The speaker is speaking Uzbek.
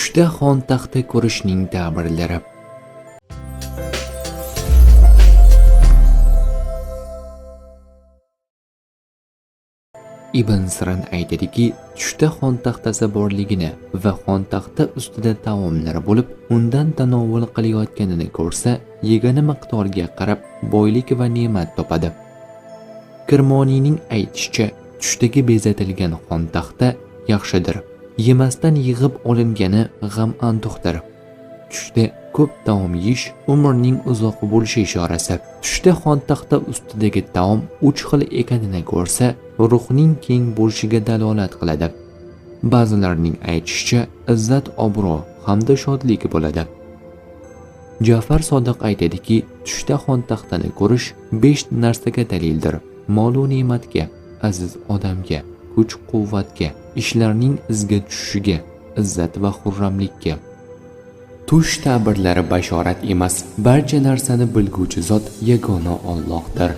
Tushda xon taxta ko'rishning ta'birlari. Ibn Sirin aytadiki, tushda xon taxtasi borligini va xon taxta ustida taomlar bo'lib, undan tanovul qilayotganini ko'rsa, yegani miqdorga qarab boylik va ne'mat topadi. Kirmoniyning aytishicha, tushdagi bezatilgan xon taxta yaxshidir. Yemasdan yig'ib olingani g'am antuqdir. Tushda ko'p taom yeyish umrning uzoq bo'lishi ishorasi. Tushda xon taxta ustidagi taom 3 xil ekanini ko'rsa, ruhning keng bo'lishiga dalolat qiladi. Ba'zilarning aytishicha, izzat, obro' hamda shodlik bo'ladi. Ja'far Sodiq aytadiki, tushda xon taxtani ko'rish 5 narsaga dalildir. Mol-u ne'matga, aziz odamga, kuch-quvvatga, ishlarning izga tushishiga, izzat va xurramlikka. Tush ta'birlari bashorat emas, barcha narsani bilguvchi zot yagona Allohdir.